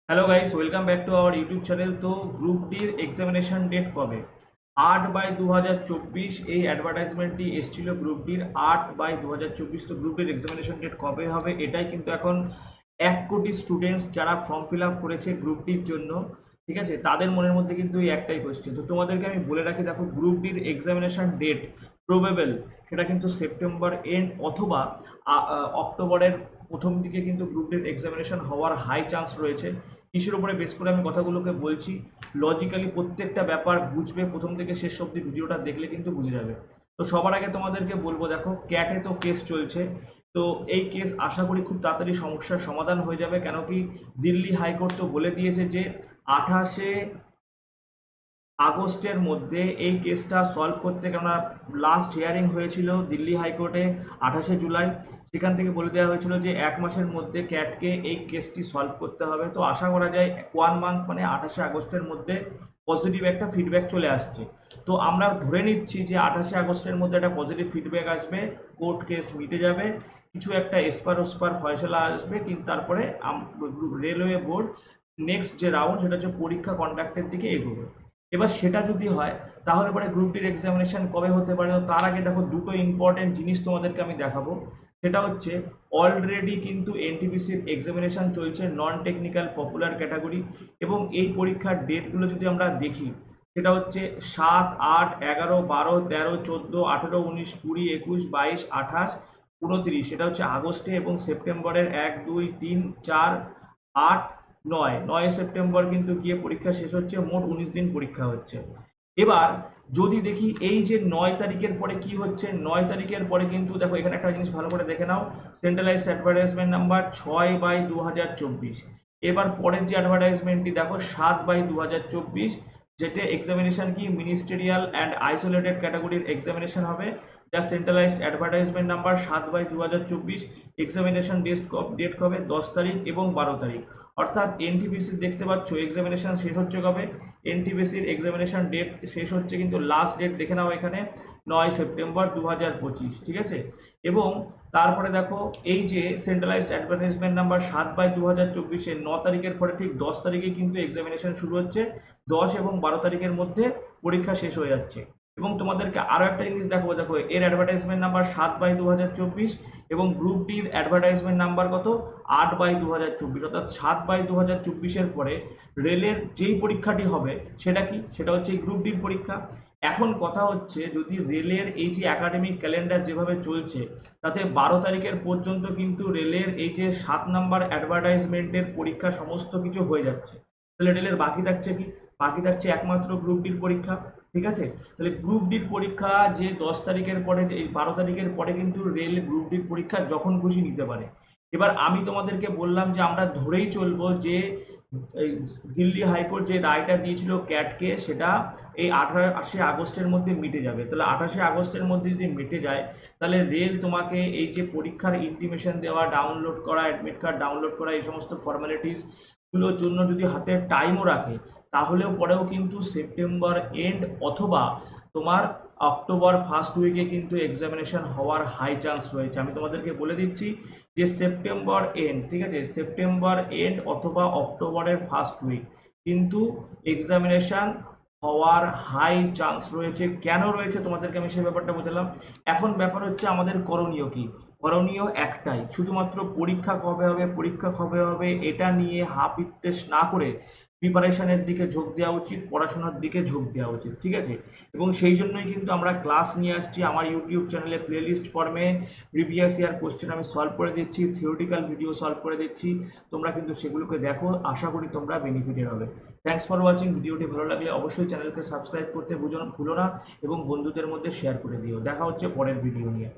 Hello guys, welcome back to our YouTube channel. তো group ডির examination date কবে? 8/2024 এই অ্যাডভার্টাইজমেন্টটি এসেছিল গ্রুপ ডির 8/2024। তো গ্রুপ ডির এক্সামিনেশন ডেট কবে হবে এটাই কিন্তু এখন 1 কোটি স্টুডেন্টস যারা ফর্ম ফিল আপ করেছে গ্রুপ ডির জন্য, ঠিক আছে, তাদের মনের মধ্যে কিন্তু এই একটাই কোয়েশ্চেন। তো তোমাদেরকে আমি বলে রাখি, দেখো গ্রুপ ডির এক্সামিনেশন ডেট প্রবেবল সেটা কিন্তু সেপ্টেম্বর এন্ড অথবা অক্টোবরের প্রথম দিকে কিন্তু গ্রুপ ডির এক্সামিনেশন হওয়ার হাই চান্স রয়েছে। কিসের উপরে বেস করে আমি কথাগুলোকে বলছি, লজিক্যালি প্রত্যেকটা ব্যাপার বুঝবে, প্রথম থেকে শেষ অবধি ভিডিওটা দেখলে কিন্তু বুঝে যাবে। তো সবার আগে তোমাদেরকে বলবো, দেখো ক্যাটে তো কেস চলছে। তো এই কেস আশা করি খুব তাড়াতাড়ি সমস্যার সমাধান হয়ে যাবে, কেন কি দিল্লি হাইকোর্ট তো বলে দিয়েছে যে 28 আগস্টের মধ্যে এই কেসটা সলভ করতে, কেননা লাস্ট হিয়ারিং হয়েছিল দিল্লি হাইকোর্টে 28 জুলাই। সেখান থেকে বলে দেওয়া হয়েছিল যে 1 মাসের মধ্যে ক্যাটকে এই কেসটি সলভ করতে হবে। তো আশা করা যায় 1 মান্থ মানে 28 আগস্টের মধ্যে পজিটিভ একটা ফিডব্যাক চলে আসছে। তো আমরা ধরে নিচ্ছি যে 28 আগস্টের মধ্যে একটা পজিটিভ ফিডব্যাক আসবে, কোর্ট কেস মিটে যাবে, কিছু একটা এসপার ওসপার ফয়সলা আসবে, কিন্তু তারপরে রেলওয়ে বোর্ড নেক্সট যে রাউন্ড সেটা হচ্ছে পরীক্ষা কন্ডাক্টের দিকে এগোবে। এবার সেটা যদি হয় তাহলে পরে গ্রুপ ডির এক্সামিনেশন কবে হতে পারে? তো তার আগে দেখো দুটো ইম্পর্টেন্ট জিনিস তোমাদেরকে আমি দেখাবো। সেটা হচ্ছে অলরেডি কিন্তু এনটিপিসির এক্সামিনেশন চলছে নন টেকনিক্যাল পপুলার ক্যাটাগরি, এবং এই পরীক্ষার ডেটগুলো যদি আমরা দেখি সেটা হচ্ছে 7, 8, 11, 12, 13, 14, 18, 19, 20, 21, 22, 28, 29, সেটা হচ্ছে আগস্টে, এবং সেপ্টেম্বরের 1, 2, 3, 4, 8, 9 সেপ্টেম্বর কিন্তু গিয়ে পরীক্ষা শেষ হচ্ছে। মোট 19 দিন পরীক্ষা হচ্ছে। এবার যদি দেখি এই যে 9 তারিখের পরে কি হচ্ছে, 9 তারিখের পরে কিন্তু দেখো এখানে একটা জিনিস ভালো করে দেখে নাও, সেন্ট্রালাইজড অ্যাডভার্টাইজমেন্ট নাম্বার 6/2024। এবার পরের যে অ্যাডভার্টাইজমেন্টটি দেখো 7/2024, যেটা এক্সামিনেশন কি মিনিস্টেরিয়াল অ্যান্ড আইসোলেটেড ক্যাটাগরির এক্সামিনেশন হবে, যা centralised advertisement number 7/2024। Examination date কবে? 10 তারিখ এবং 12 তারিখ। অর্থাৎ এনটিপিসি দেখতে পাচ্ছ এক্সামিনেশন শেষ হচ্ছে কবে, এনটিপিসির এক্সামিনেশন ডেট শেষ হচ্ছে কিন্তু লাস্ট ডেট দেখে নাও এখানে 9 সেপ্টেম্বর 2025, ঠিক আছে। এবং তারপরে দেখো এই যে সেন্ট্রালাইজড অ্যাডভার্টাইজমেন্ট নাম্বার 7/2024-এর 9 তারিখের পরে ঠিক 10 তারিখে কিন্তু এক্সামিনেশন শুরু হচ্ছে, 10 এবং 12 তারিখের মধ্যে পরীক্ষা শেষ হয়ে যাচ্ছে। এবং তোমাদেরকে আরও একটা জিনিস দেখাবো, দেখো এর অ্যাডভার্টাইজমেন্ট নাম্বার 7/2024, এবং গ্রুপ ডির অ্যাডভার্টাইজমেন্ট নাম্বার কত? 8/2024। অর্থাৎ 7/2024-এর পরে রেলের যেই পরীক্ষাটি হবে সেটা কি, সেটা হচ্ছে গ্রুপ ডির পরীক্ষা। এখন কথা হচ্ছে, যদি রেলের এই যে একাডেমিক ক্যালেন্ডার যেভাবে চলছে, তাতে 12 তারিখের পর্যন্ত কিন্তু রেলের এই যে 7 নম্বর অ্যাডভার্টাইজমেন্টের পরীক্ষা সমস্ত কিছু হয়ে যাচ্ছে, তাহলে রেলের বাকি থাকছে কি? বাকি থাকছে একমাত্র গ্রুপ ডির পরীক্ষা, ঠিক আছে। তাহলে গ্রুপ ডির পরীক্ষা যে 10 তারিখের পরে, এই 12 তারিখের পরে কিন্তু রেল গ্রুপ ডির পরীক্ষা যখন খুশি নিতে পারে। এবার আমি তোমাদেরকে বললাম যে আমরা ধরেই চলবো যে দিল্লি হাইকোর্ট যে রায়টা দিয়েছিল ক্যাটকে, সেটা এই 28 আগস্টের মধ্যে মিটে যাবে। তাহলে 28 আগস্টের মধ্যে যদি মিটে যায়, তাহলে রেল তোমাকে এই যে পরীক্ষার ইন্টিমেশন দেওয়া, ডাউনলোড করা, অ্যাডমিট কার্ড ডাউনলোড করা, এই সমস্ত ফর্মালিটিসগুলোর জন্য যদি হাতে টাইমও রাখে, তাহলেও পরেও কিন্তু সেপ্টেম্বর এন্ড অথবা তোমার অক্টোবর ফার্স্ট উইকে কিন্তু এক্সামিনেশন হওয়ার হাই চান্স রয়েছে। আমি তোমাদেরকে বলে দিচ্ছি যে সেপ্টেম্বর এন্ড, ঠিক আছে, সেপ্টেম্বর এন্ড অথবা অক্টোবরের ফার্স্ট উইক কিন্তু এক্সামিনেশন হওয়ার হাই চান্স রয়েছে। কেন রয়েছে তোমাদেরকে আমি সেই ব্যাপারটা বোঝালাম। এখন ব্যাপার হচ্ছে আমাদের করণীয় কি? করণীয় একটাই, শুধুমাত্র পরীক্ষা কবে হবে, পরীক্ষা কবে হবে এটা নিয়ে হাপিত্তেশ না করে প্রিপারেশনের দিকে ঝোঁক দেওয়া উচিত, পড়াশোনার দিকে ঝোঁক দেওয়া উচিত, ঠিক আছে। এবং সেই জন্যই কিন্তু আমরা ক্লাস নিয়ে আসছি আমার ইউটিউব চ্যানেলে, প্লেলিস্ট ফর্মে প্রিভিয়াস ইয়ার কোশ্চেন আমি সলভ করে দিচ্ছি, থিওরিটিক্যাল ভিডিও সলভ করে দিচ্ছি। তোমরা কিন্তু সেগুলোকে দেখো, আশা করি তোমরা বেনিফিটেড হবে। Thanks for watching. ভিডিওটি ভালো লাগলে অবশ্যই চ্যানেলকে সাবস্ক্রাইব করতে ভুলো না, এবং বন্ধুদের মধ্যে শেয়ার করে দিও। দেখা হচ্ছে পরের ভিডিও নিয়ে।